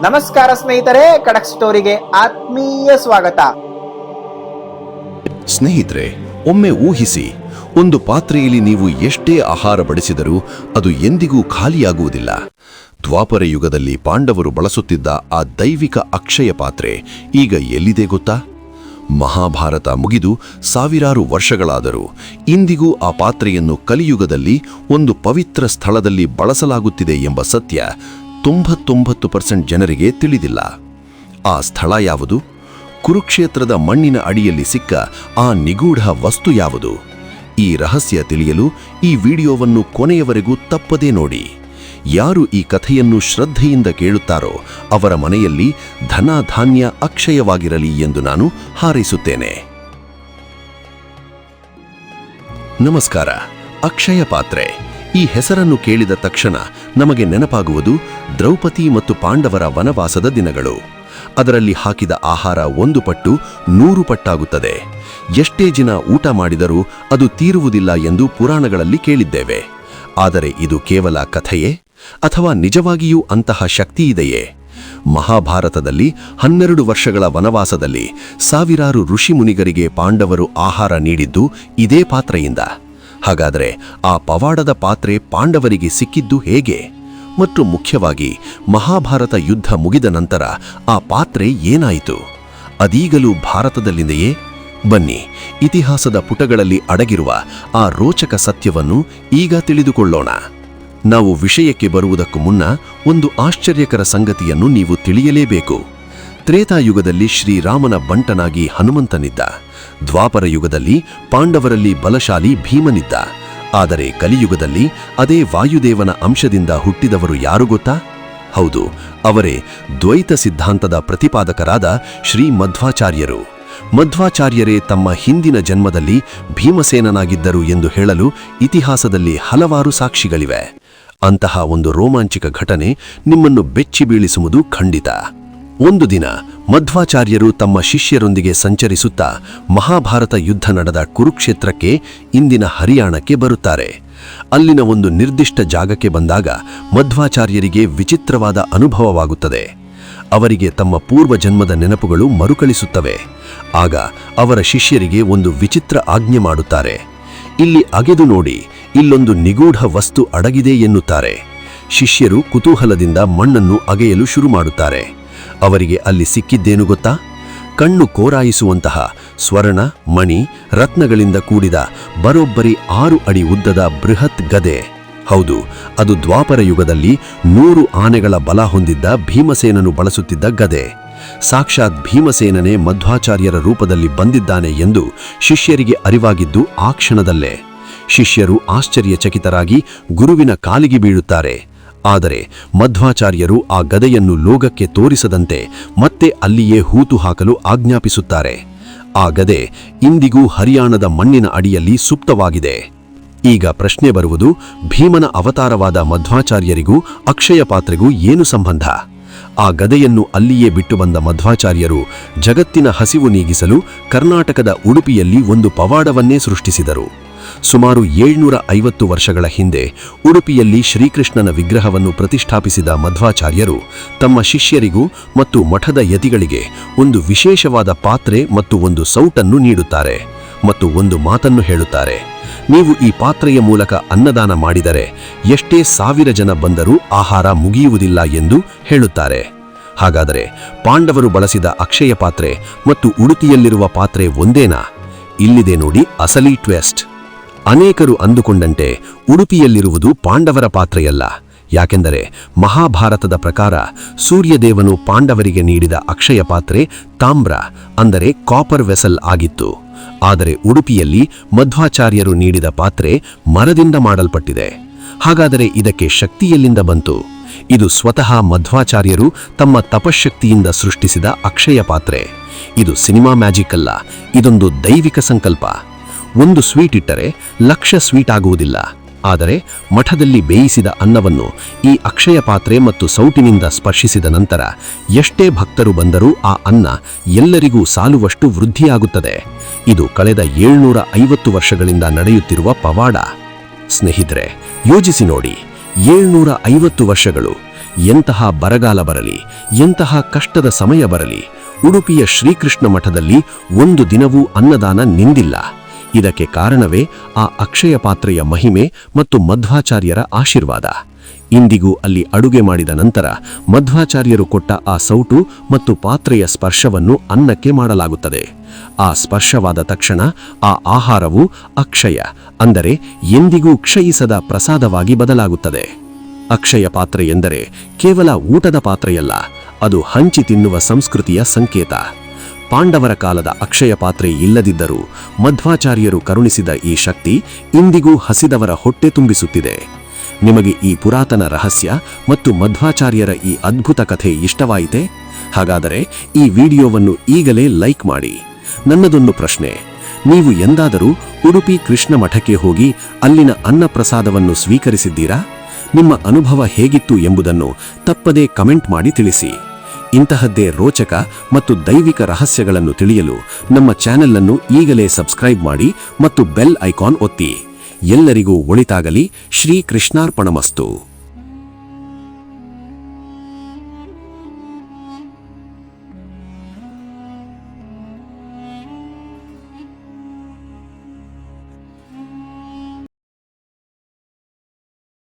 ನಮಸ್ಕಾರ ಸ್ನೇಹಿತರೆ, ಖಡಕ್ ಸ್ಟೋರಿಗೆ ಆತ್ಮೀಯ ಸ್ವಾಗತ. ಸ್ನೇಹಿತರೆ, ಒಮ್ಮೆ ಊಹಿಸಿ, ಒಂದು ಪಾತ್ರೆಯಲ್ಲಿ ನೀವು ಎಷ್ಟೇ ಆಹಾರ ಬಡಿಸಿದರೂ ಅದು ಎಂದಿಗೂ ಖಾಲಿಯಾಗುವುದಿಲ್ಲ. ದ್ವಾಪರ ಯುಗದಲ್ಲಿ ಪಾಂಡವರು ಬಳಸುತ್ತಿದ್ದ ಆ ದೈವಿಕ ಅಕ್ಷಯ ಪಾತ್ರೆ ಈಗ ಎಲ್ಲಿದೆ ಗೊತ್ತಾ? ಮಹಾಭಾರತ ಮುಗಿದು ಸಾವಿರಾರು ವರ್ಷಗಳಾದರೂ ಇಂದಿಗೂ ಆ ಪಾತ್ರೆಯನ್ನು ಕಲಿಯುಗದಲ್ಲಿ ಒಂದು ಪವಿತ್ರ ಸ್ಥಳದಲ್ಲಿ ಬಳಸಲಾಗುತ್ತಿದೆ ಎಂಬ ಸತ್ಯ 99% ಜನರಿಗೆ ತಿಳಿದಿಲ್ಲ. ಆ ಸ್ಥಳ ಯಾವುದು? ಕುರುಕ್ಷೇತ್ರದ ಮಣ್ಣಿನ ಅಡಿಯಲ್ಲಿ ಸಿಕ್ಕ ಆ ನಿಗೂಢ ವಸ್ತು ಯಾವುದು? ಈ ರಹಸ್ಯ ತಿಳಿಯಲು ಈ ವಿಡಿಯೋವನ್ನು ಕೊನೆಯವರೆಗೂ ತಪ್ಪದೇ ನೋಡಿ. ಯಾರು ಈ ಕಥೆಯನ್ನು ಶ್ರದ್ಧೆಯಿಂದ ಕೇಳುತ್ತಾರೋ ಅವರ ಮನೆಯಲ್ಲಿ ಧನ ಧಾನ್ಯ ಅಕ್ಷಯವಾಗಿರಲಿ ಎಂದು ನಾನು ಹಾರೈಸುತ್ತೇನೆ. ನಮಸ್ಕಾರ. ಅಕ್ಷಯ ಪಾತ್ರೆ ಈ ಹೆಸರನ್ನು ಕೇಳಿದ ತಕ್ಷಣ ನಮಗೆ ನೆನಪಾಗುವುದು ದ್ರೌಪದಿ ಮತ್ತು ಪಾಂಡವರ ವನವಾಸದ ದಿನಗಳು. ಅದರಲ್ಲಿ ಹಾಕಿದ ಆಹಾರ 1 ಪಟ್ಟು 100 ಪಟ್ಟಾಗುತ್ತದೆ. ಎಷ್ಟೇ ಜನ ಊಟ ಮಾಡಿದರೂ ಅದು ತೀರುವುದಿಲ್ಲ ಎಂದು ಪುರಾಣಗಳಲ್ಲಿ ಕೇಳಿದ್ದೇವೆ. ಆದರೆ ಇದು ಕೇವಲ ಕಥೆಯೇ ಅಥವಾ ನಿಜವಾಗಿಯೂ ಅಂತಹ ಶಕ್ತಿ ಇದೆಯೇ? ಮಹಾಭಾರತದಲ್ಲಿ 12 ವರ್ಷಗಳ ವನವಾಸದಲ್ಲಿ ಸಾವಿರಾರು ಋಷಿಮುನಿಗರಿಗೆ ಪಾಂಡವರು ಆಹಾರ ನೀಡಿದ್ದು ಇದೇ ಪಾತ್ರೆಯಿಂದ. ಹಾಗಾದರೆ ಆ ಪವಾಡದ ಪಾತ್ರೆ ಪಾಂಡವರಿಗೆ ಸಿಕ್ಕಿದ್ದು ಹೇಗೆ? ಮತ್ತು ಮುಖ್ಯವಾಗಿ ಮಹಾಭಾರತ ಯುದ್ಧ ಮುಗಿದ ನಂತರ ಆ ಪಾತ್ರೆ ಏನಾಯಿತು? ಅದೀಗಲೂ ಭಾರತದಲ್ಲಿದೆಯೇ? ಬನ್ನಿ, ಇತಿಹಾಸದ ಪುಟಗಳಲ್ಲಿ ಅಡಗಿರುವ ಆ ರೋಚಕ ಸತ್ಯವನ್ನು ಈಗ ತಿಳಿದುಕೊಳ್ಳೋಣ. ನಾವು ವಿಷಯಕ್ಕೆ ಬರುವುದಕ್ಕೂ ಮುನ್ನ ಒಂದು ಆಶ್ಚರ್ಯಕರ ಸಂಗತಿಯನ್ನು ನೀವು ತಿಳಿಯಲೇಬೇಕು. ತ್ರೇತಾಯುಗದಲ್ಲಿ ಶ್ರೀರಾಮನ ಬಂಟನಾಗಿ ಹನುಮಂತನಿದ್ದ. ದ್ವಾಪರ ಯುಗದಲ್ಲಿ ಪಾಂಡವರಲ್ಲಿ ಬಲಶಾಲಿ ಭೀಮನಿದ್ದ. ಆದರೆ ಕಲಿಯುಗದಲ್ಲಿ ಅದೇ ವಾಯುದೇವನ ಅಂಶದಿಂದ ಹುಟ್ಟಿದವರು ಯಾರು ಗೊತ್ತಾ? ಹೌದು, ಅವರೇ ದ್ವೈತ ಸಿದ್ಧಾಂತದ ಪ್ರತಿಪಾದಕರಾದ ಶ್ರೀ ಮಧ್ವಾಚಾರ್ಯರು. ಮಧ್ವಾಚಾರ್ಯರೇ ತಮ್ಮ ಹಿಂದಿನ ಜನ್ಮದಲ್ಲಿ ಭೀಮಸೇನನಾಗಿದ್ದರು ಎಂದು ಹೇಳಲು ಇತಿಹಾಸದಲ್ಲಿ ಹಲವಾರು ಸಾಕ್ಷಿಗಳಿವೆ. ಅಂತಹ ಒಂದು ರೋಮಾಂಚಿಕ ಘಟನೆ ನಿಮ್ಮನ್ನು ಬೆಚ್ಚಿ ಬೀಳಿಸುವುದು ಖಂಡಿತ. ಒಂದು ದಿನ ಮಧ್ವಾಚಾರ್ಯರು ತಮ್ಮ ಶಿಷ್ಯರೊಂದಿಗೆ ಸಂಚರಿಸುತ್ತಾ ಮಹಾಭಾರತ ಯುದ್ಧ ನಡೆದ ಕುರುಕ್ಷೇತ್ರಕ್ಕೆ, ಇಂದಿನ ಹರಿಯಾಣಕ್ಕೆ ಬರುತ್ತಾರೆ. ಅಲ್ಲಿನ ಒಂದು ನಿರ್ದಿಷ್ಟ ಜಾಗಕ್ಕೆ ಬಂದಾಗ ಮಧ್ವಾಚಾರ್ಯರಿಗೆ ವಿಚಿತ್ರವಾದ ಅನುಭವವಾಗುತ್ತದೆ. ಅವರಿಗೆ ತಮ್ಮ ಪೂರ್ವ ಜನ್ಮದ ನೆನಪುಗಳು ಮರುಕಳಿಸುತ್ತವೆ. ಆಗ ಅವರ ಶಿಷ್ಯರಿಗೆ ಒಂದು ವಿಚಿತ್ರ ಆಜ್ಞೆ ಮಾಡುತ್ತಾರೆ. ಇಲ್ಲಿ ಅಗೆದು ನೋಡಿ, ಇಲ್ಲೊಂದು ನಿಗೂಢ ವಸ್ತು ಅಡಗಿದೆ ಎನ್ನುತ್ತಾರೆ. ಶಿಷ್ಯರು ಕುತೂಹಲದಿಂದ ಮಣ್ಣನ್ನು ಅಗೆಯಲು ಶುರು ಮಾಡುತ್ತಾರೆ. ಅವರಿಗೆ ಅಲ್ಲಿ ಸಿಕ್ಕಿದ್ದೇನು ಗೊತ್ತಾ? ಕಣ್ಣು ಕೋರಾಯಿಸುವಂತಹ ಸ್ವರ್ಣ, ಮಣಿ, ರತ್ನಗಳಿಂದ ಕೂಡಿದ ಬರೋಬ್ಬರಿ 6 ಅಡಿ ಉದ್ದದ ಬೃಹತ್ ಗದೆ. ಹೌದು, ಅದು ದ್ವಾಪರ ಯುಗದಲ್ಲಿ 100 ಆನೆಗಳ ಬಲ ಹೊಂದಿದ್ದ ಭೀಮಸೇನನು ಬಳಸುತ್ತಿದ್ದ ಗದೆ. ಸಾಕ್ಷಾತ್ ಭೀಮಸೇನನೇ ಮಧ್ವಾಚಾರ್ಯರ ರೂಪದಲ್ಲಿ ಬಂದಿದ್ದಾನೆ ಎಂದು ಶಿಷ್ಯರಿಗೆ ಅರಿವಾಗಿದ್ದು ಆ ಕ್ಷಣದಲ್ಲೇ. ಶಿಷ್ಯರು ಆಶ್ಚರ್ಯಚಕಿತರಾಗಿ ಗುರುವಿನ ಕಾಲಿಗೆ ಬೀಳುತ್ತಾರೆ. ಆದರೆ ಮಧ್ವಾಚಾರ್ಯರು ಆ ಗದೆಯನ್ನು ಲೋಕಕ್ಕೆ ತೋರಿಸದಂತೆ ಮತ್ತೆ ಅಲ್ಲಿಯೇ ಹೂತು ಹಾಕಲು ಆಜ್ಞಾಪಿಸುತ್ತಾರೆ. ಆ ಗದೆ ಇಂದಿಗೂ ಹರಿಯಾಣದ ಮಣ್ಣಿನ ಅಡಿಯಲ್ಲಿ ಸುಪ್ತವಾಗಿದೆ. ಈಗ ಪ್ರಶ್ನೆ ಬರುವುದು, ಭೀಮನ ಅವತಾರವಾದ ಮಧ್ವಾಚಾರ್ಯರಿಗೂ ಅಕ್ಷಯ ಪಾತ್ರೆಗೂ ಏನು ಸಂಬಂಧ? ಆ ಗದೆಯನ್ನು ಅಲ್ಲಿಯೇ ಬಿಟ್ಟು ಬಂದ ಮಧ್ವಾಚಾರ್ಯರು ಜಗತ್ತಿನ ಹಸಿವು ನೀಗಿಸಲು ಕರ್ನಾಟಕದ ಉಡುಪಿಯಲ್ಲಿ ಒಂದು ಪವಾಡವನ್ನೇ ಸೃಷ್ಟಿಸಿದರು. ಸುಮಾರು 750 ವರ್ಷಗಳ ಹಿಂದೆ ಉಡುಪಿಯಲ್ಲಿ ಶ್ರೀಕೃಷ್ಣನ ವಿಗ್ರಹವನ್ನು ಪ್ರತಿಷ್ಠಾಪಿಸಿದ ಮಧ್ವಾಚಾರ್ಯರು ತಮ್ಮ ಶಿಷ್ಯರಿಗೂ ಮತ್ತು ಮಠದ ಯತಿಗಳಿಗೆ ಒಂದು ವಿಶೇಷವಾದ ಪಾತ್ರೆ ಮತ್ತು ಒಂದು ಸೌಟನ್ನು ನೀಡುತ್ತಾರೆ ಮತ್ತು ಒಂದು ಮಾತನ್ನು ಹೇಳುತ್ತಾರೆ. ನೀವು ಈ ಪಾತ್ರೆಯ ಮೂಲಕ ಅನ್ನದಾನ ಮಾಡಿದರೆ ಎಷ್ಟೇ 1000 ಜನ ಬಂದರೂ ಆಹಾರ ಮುಗಿಯುವುದಿಲ್ಲ ಎಂದು ಹೇಳುತ್ತಾರೆ. ಹಾಗಾದರೆ ಪಾಂಡವರು ಬಳಸಿದ ಅಕ್ಷಯ ಪಾತ್ರೆ ಮತ್ತು ಉಡುಪಿಯಲ್ಲಿರುವ ಪಾತ್ರೆ ಒಂದೇನಾ? ಇಲ್ಲಿದೆ ನೋಡಿ ಅಸಲಿ ಟ್ವಿಸ್ಟ್. ಅನೇಕರು ಅಂದುಕೊಂಡಂತೆ ಉಡುಪಿಯಲ್ಲಿರುವುದು ಪಾಂಡವರ ಪಾತ್ರೆಯಲ್ಲ. ಯಾಕೆಂದರೆ ಮಹಾಭಾರತದ ಪ್ರಕಾರ ಸೂರ್ಯದೇವನು ಪಾಂಡವರಿಗೆ ನೀಡಿದ ಅಕ್ಷಯ ಪಾತ್ರೆ ತಾಮ್ರ, ಅಂದರೆ ಕಾಪರ್ ವೆಸಲ್ ಆಗಿತ್ತು. ಆದರೆ ಉಡುಪಿಯಲ್ಲಿ ಮಧ್ವಾಚಾರ್ಯರು ನೀಡಿದ ಪಾತ್ರೆ ಮರದಿಂದ ಮಾಡಲ್ಪಟ್ಟಿದೆ. ಹಾಗಾದರೆ ಇದಕ್ಕೆ ಶಕ್ತಿ ಎಲ್ಲಿಂದ ಬಂತು? ಇದು ಸ್ವತಃ ಮಧ್ವಾಚಾರ್ಯರು ತಮ್ಮ ತಪಶಕ್ತಿಯಿಂದ ಸೃಷ್ಟಿಸಿದ ಅಕ್ಷಯ ಪಾತ್ರೆ. ಇದು ಸಿನಿಮಾ ಮ್ಯಾಜಿಕ್ ಅಲ್ಲ, ಇದೊಂದು ದೈವಿಕ ಸಂಕಲ್ಪ. ಒಂದು ಸ್ವೀಟ್ ಇಟ್ಟರೆ 1,00,000 ಸ್ವೀಟ್ ಆಗುವುದಿಲ್ಲ. ಆದರೆ ಮಠದಲ್ಲಿ ಬೇಯಿಸಿದ ಅನ್ನವನ್ನು ಈ ಅಕ್ಷಯ ಪಾತ್ರೆ ಮತ್ತು ಸೌಟಿನಿಂದ ಸ್ಪರ್ಶಿಸಿದ ನಂತರ ಎಷ್ಟೇ ಭಕ್ತರು ಬಂದರೂ ಆ ಅನ್ನ ಎಲ್ಲರಿಗೂ ಸಾಲುವಷ್ಟು ವೃದ್ಧಿಯಾಗುತ್ತದೆ. ಇದು ಕಳೆದ 750 ವರ್ಷಗಳಿಂದ ನಡೆಯುತ್ತಿರುವ ಪವಾಡ. ಸ್ನೇಹಿತರೆ, ಯೋಚಿಸಿ ನೋಡಿ, 750 ವರ್ಷಗಳು. ಎಂತಹ ಬರಗಾಲ ಬರಲಿ, ಎಂತಹ ಕಷ್ಟದ ಸಮಯ ಬರಲಿ, ಉಡುಪಿಯ ಶ್ರೀಕೃಷ್ಣ ಮಠದಲ್ಲಿ ಒಂದು ದಿನವೂ ಅನ್ನದಾನ ನಿಂದಿಲ್ಲ. ಇದಕ್ಕೆ ಕಾರಣವೇ ಆ ಅಕ್ಷಯ ಪಾತ್ರೆಯ ಮಹಿಮೆ ಮತ್ತು ಮಧ್ವಾಚಾರ್ಯರ ಆಶೀರ್ವಾದ. ಇಂದಿಗೂ ಅಲ್ಲಿ ಅಡುಗೆ ಮಾಡಿದ ನಂತರ ಮಧ್ವಾಚಾರ್ಯರು ಕೊಟ್ಟ ಆ ಸೌಟು ಮತ್ತು ಪಾತ್ರೆಯ ಸ್ಪರ್ಶವನ್ನು ಅನ್ನಕ್ಕೆ ಮಾಡಲಾಗುತ್ತದೆ. ಆ ಸ್ಪರ್ಶವಾದ ತಕ್ಷಣ ಆ ಆಹಾರವು ಅಕ್ಷಯ, ಅಂದರೆ ಎಂದಿಗೂ ಕ್ಷಯಿಸದ ಪ್ರಸಾದವಾಗಿ ಬದಲಾಗುತ್ತದೆ. ಅಕ್ಷಯ ಪಾತ್ರೆ ಎಂದರೆ ಕೇವಲ ಊಟದ ಪಾತ್ರೆಯಲ್ಲ, ಅದು ಹಂಚಿ ತಿನ್ನುವ ಸಂಸ್ಕೃತಿಯ ಸಂಕೇತ. ಪಾಂಡವರ ಕಾಲದ ಅಕ್ಷಯ ಪಾತ್ರೆ ಇಲ್ಲದಿದ್ದರೂ ಮಧ್ವಾಚಾರ್ಯರು ಕರುಣಿಸಿದ ಈ ಶಕ್ತಿ ಇಂದಿಗೂ ಹಸಿದವರ ಹೊಟ್ಟೆ ತುಂಬಿಸುತ್ತಿದೆ. ನಿಮಗೆ ಈ ಪುರಾತನ ರಹಸ್ಯ ಮತ್ತು ಮಧ್ವಾಚಾರ್ಯರ ಈ ಅದ್ಭುತ ಕಥೆ ಇಷ್ಟವಾಯಿತೆ? ಹಾಗಾದರೆ ಈ ವಿಡಿಯೋವನ್ನು ಈಗಲೇ ಲೈಕ್ ಮಾಡಿ. ನನ್ನದೊಂದು ಪ್ರಶ್ನೆ, ನೀವು ಎಂದಾದರೂ ಉಡುಪಿ ಕೃಷ್ಣ ಮಠಕ್ಕೆ ಹೋಗಿ ಅಲ್ಲಿನ ಅನ್ನಪ್ರಸಾದವನ್ನು ಸ್ವೀಕರಿಸಿದ್ದೀರಾ? ನಿಮ್ಮ ಅನುಭವ ಹೇಗಿತ್ತು ಎಂಬುದನ್ನು ತಪ್ಪದೇ ಕಮೆಂಟ್ ಮಾಡಿ ತಿಳಿಸಿ. ಇಂತಹದ್ದೇ ರೋಚಕ ಮತ್ತು ದೈವಿಕ ರಹಸ್ಯಗಳನ್ನು ತಿಳಿಯಲು ನಮ್ಮ ಚಾನೆಲ್ ಅನ್ನು ಈಗಲೇ ಸಬ್ಸ್ಕ್ರೈಬ್ ಮಾಡಿ ಮತ್ತು ಬೆಲ್ ಐಕಾನ್ ಒತ್ತಿ. ಎಲ್ಲರಿಗೂ ಒಳಿತಾಗಲಿ. ಶ್ರೀ ಕೃಷ್ಣಾರ್ಪಣಮಸ್ತು.